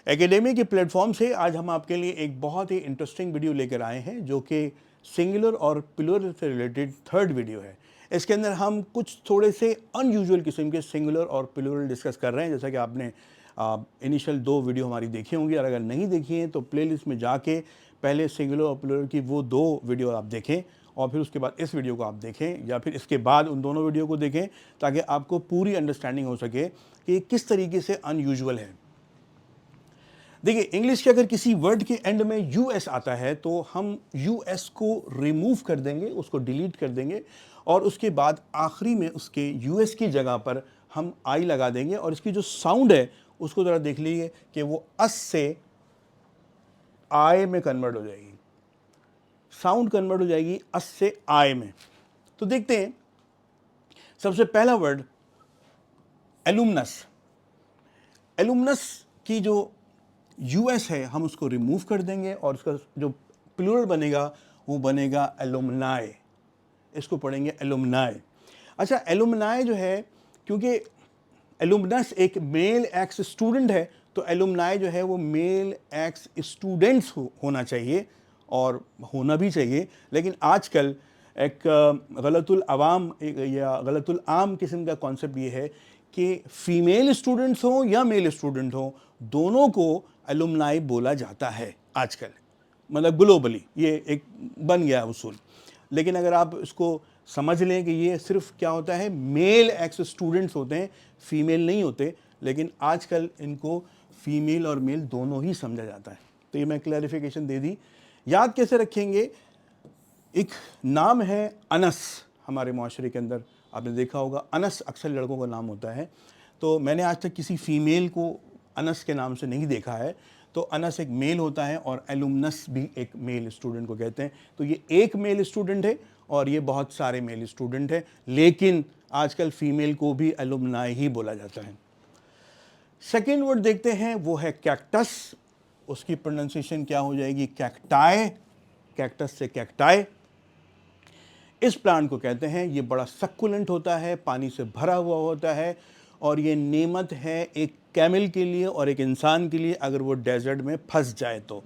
Academy के platform से आज हम आपके लिए एक बहुत ही इंटरेस्टिंग वीडियो लेकर आए हैं जो कि सिंगुलर और प्लूरल से रिलेटेड थर्ड वीडियो है। इसके अंदर हम कुछ थोड़े से अनयूजुअल किस्म के सिंगुलर और प्लूरल डिस्कस कर रहे हैं। जैसा कि आपने इनिशियल 2 वीडियो हमारी देखी होंगी, और अगर नहीं देखी हैं तो प्लेलिस्ट में जाके पहले सिंगुलर और प्लूरल की वो 2 वीडियो आप देखें और फिर उसके बाद इस वीडियो को आप देखें, या फिर इसके बाद उन दोनों वीडियो को देखें, ताकि आपको पूरी अंडरस्टैंडिंग हो सके कि किस तरीके से अनयूजुअल है। देखिए, इंग्लिश के अगर किसी वर्ड के एंड में यूएस आता है तो हम यूएस को रिमूव कर देंगे, उसको डिलीट कर देंगे, और उसके बाद आखिरी में उसके यूएस की जगह पर हम आई लगा देंगे, और इसकी जो साउंड है उसको ज़रा देख लीजिए कि वो अस से आय में कन्वर्ट हो जाएगी। साउंड कन्वर्ट हो जाएगी अस से आय में। तो देखते हैं, सबसे पहला वर्ड एलुमनस। एलुमनस की जो यूएस है हम उसको रिमूव कर देंगे, और उसका जो प्लूरल बनेगा वो बनेगा एलुमनाई। इसको पढ़ेंगे एलुमनाई। अच्छा, एलुमनाई जो है, क्योंकि एलुमनस एक मेल एक्स स्टूडेंट है, तो एलुमनाई जो है वो मेल एक्स स्टूडेंट्स होना चाहिए, और होना भी चाहिए। लेकिन आजकल एक गलतुल अवाम या गलतुल आम किस्म का कॉन्सेप्ट ये है कि फ़ीमेल स्टूडेंट्स हों या मेल स्टूडेंट हों, दोनों को एलुमनाई बोला जाता है आजकल, मतलब ग्लोबली ये एक बन गया उसूल। लेकिन अगर आप इसको समझ लें कि ये सिर्फ क्या होता है, मेल एक्स स्टूडेंट्स होते हैं, फीमेल नहीं होते, लेकिन आजकल इनको फीमेल और मेल दोनों ही समझा जाता है। तो ये मैं क्लैरिफिकेशन दे दी। याद कैसे रखेंगे, एक नाम है अनस। हमारे माशरे के अंदर आपने देखा होगा अनस अक्सर लड़कों का नाम होता है, तो मैंने आज तक किसी फीमेल को अनस के नाम से नहीं देखा है। तो अनस एक मेल होता है और एलुमनस भी एक मेल स्टूडेंट को कहते हैं। तो ये एक मेल स्टूडेंट है और ये बहुत सारे मेल स्टूडेंट हैं, लेकिन आजकल फीमेल को भी एलुमनाई ही बोला जाता है। सेकेंड वर्ड देखते हैं, वो है कैक्टस। उसकी प्रोनाउंसिएशन क्या हो जाएगी, कैक्टाई। कैक्टस से कैक्टाई। इस प्लांट को कहते हैं, ये बड़ा सक्कुलेंट होता है, पानी से भरा हुआ होता है, और ये नेमत है एक कैमल के लिए और एक इंसान के लिए अगर वो डेजर्ट में फंस जाए तो।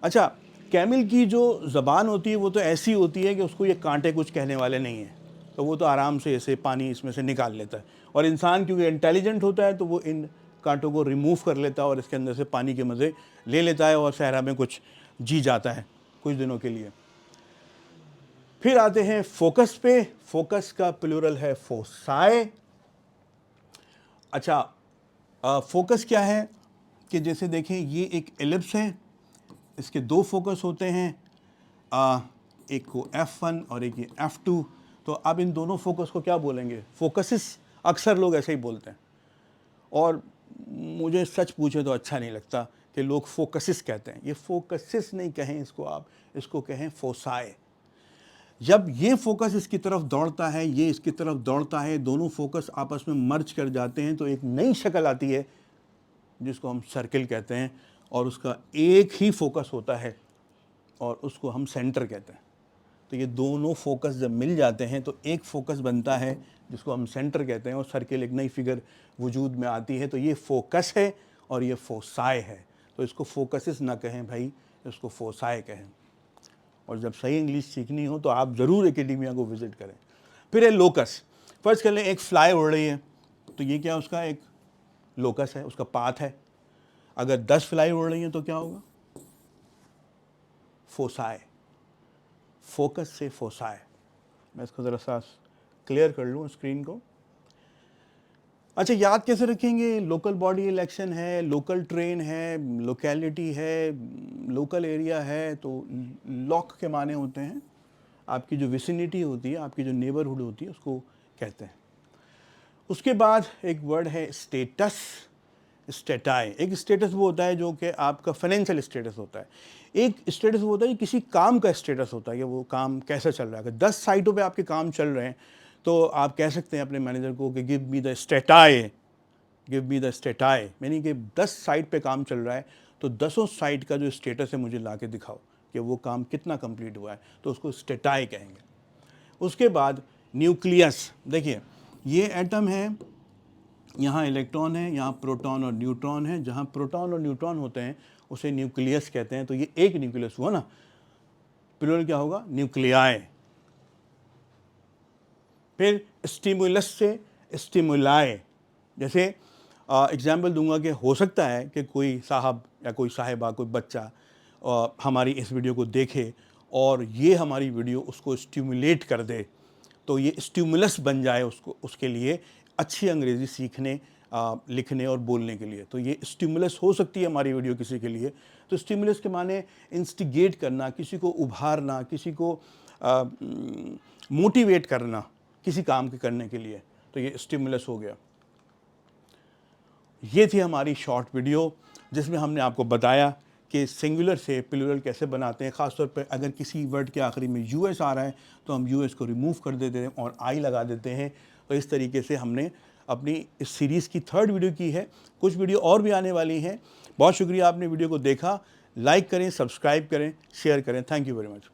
अच्छा, कैमल की जो ज़बान होती है वो तो ऐसी होती है कि उसको ये कांटे कुछ कहने वाले नहीं हैं, तो वो तो आराम से ऐसे पानी इसमें से निकाल लेता है। और इंसान क्योंकि इंटेलिजेंट होता है तो वो इन कांटों को रिमूव कर लेता है और इसके अंदर से पानी के मज़े ले लेता है और सहरा में कुछ जी जाता है कुछ दिनों के लिए। फिर आते हैं फोकस पे। फोकस का प्लूरल है फोसाए। अच्छा, फोकस क्या है कि जैसे देखें, ये एक एलिप्स है, इसके 2 फोकस होते हैं, एक को F1 और एक ये F2। तो अब इन दोनों फोकस को क्या बोलेंगे, फोकसिस। अक्सर लोग ऐसे ही बोलते हैं, और मुझे सच पूछे तो अच्छा नहीं लगता कि लोग फोकसिस कहते हैं। ये फोकसिस नहीं कहें इसको, आप इसको कहें फोसाए। जब ये फोकस इसकी तरफ दौड़ता है, ये इसकी तरफ दौड़ता है, दोनों फोकस आपस में मर्ज कर जाते हैं, तो एक नई शक्ल आती है जिसको हम सर्किल कहते हैं, और उसका एक ही फोकस होता है और उसको हम सेंटर कहते हैं। तो ये दोनों फोकस जब मिल जाते हैं तो एक फोकस बनता है जिसको हम सेंटर कहते हैं, और सर्किल एक नई फिगर वजूद में आती है। तो ये फोकस है और ये फोसाए है। तो इसको फोकसिस ना कहें भाई, इसको फोसाए कहें। और जब सही इंग्लिश सीखनी हो तो आप ज़रूर एकेडमिया को विज़िट करें। फिर है लोकस। फर्स्ट कर लें, एक फ्लाई उड़ रही है, तो ये क्या, उसका एक लोकस है, उसका पाथ है। अगर 10 फ्लाई उड़ रही हैं तो क्या होगा, फोसाए। फोकस से फोसाए। मैं इसको ज़रा सा क्लियर कर लूँ स्क्रीन को। अच्छा, याद कैसे रखेंगे, लोकल बॉडी इलेक्शन है, लोकल ट्रेन है, लोकेलिटी है, लोकल एरिया है। तो लॉक के माने होते हैं आपकी जो विसिनिटी होती है, आपकी जो नेबरहुड होती है, उसको कहते हैं। उसके बाद एक वर्ड है स्टेटस। स्टेटाई। एक स्टेटस वो होता है जो कि आपका फाइनेंशियल स्टेटस होता है। एक स्टेटस वो होता है किसी काम का स्टेटस होता है कि वो काम कैसा चल रहा है। अगर 10 साइटों पे आपके काम चल रहे हैं तो आप कह सकते हैं अपने मैनेजर को कि गिव मी द स्टेटाई, गिव मी द स्टेटाई। यानी कि 10 साइट पे काम चल रहा है तो 10 साइट का जो स्टेटस है मुझे ला के दिखाओ कि वो काम कितना कंप्लीट हुआ है, तो उसको स्टेटाई कहेंगे। उसके बाद न्यूक्लियस। देखिए, ये एटम है यहाँ इलेक्ट्रॉन है, यहाँ प्रोटॉन और न्यूट्रॉन है। जहाँ प्रोटॉन और न्यूट्रॉन होते हैं उसे न्यूक्लियस कहते हैं। तो ये एक न्यूक्लियस हुआ ना, प्लूरल क्या होगा, न्यूक्लियाई। फिर स्टिमुलस से स्टिमुलाई, जैसे एग्जाम्पल दूंगा कि हो सकता है कि कोई साहब या कोई साहिबा, कोई बच्चा हमारी इस वीडियो को देखे और ये हमारी वीडियो उसको स्टिमुलेट कर दे, तो ये स्टिमुलस बन जाए उसको, उसके लिए अच्छी अंग्रेज़ी सीखने, लिखने और बोलने के लिए। तो ये स्टिमुलस हो सकती है हमारी वीडियो किसी के लिए। तो स्टिमुलस के माने इंस्टिगेट करना, किसी को उभारना, किसी को मोटिवेट करना किसी काम के करने के लिए, तो ये स्टिमुलस हो गया। ये थी हमारी शॉर्ट वीडियो जिसमें हमने आपको बताया कि सिंगुलर से प्लूरल कैसे बनाते हैं। ख़ासतौर पर अगर किसी वर्ड के आखिरी में यूएस आ रहा है तो हम यूएस को रिमूव कर देते हैं और आई लगा देते हैं। तो इस तरीके से हमने अपनी इस सीरीज़ की 3rd वीडियो की है। कुछ वीडियो और भी आने वाली हैं। बहुत शुक्रिया आपने वीडियो को देखा। लाइक करें, सब्सक्राइब करें, शेयर करें। Thank you very much.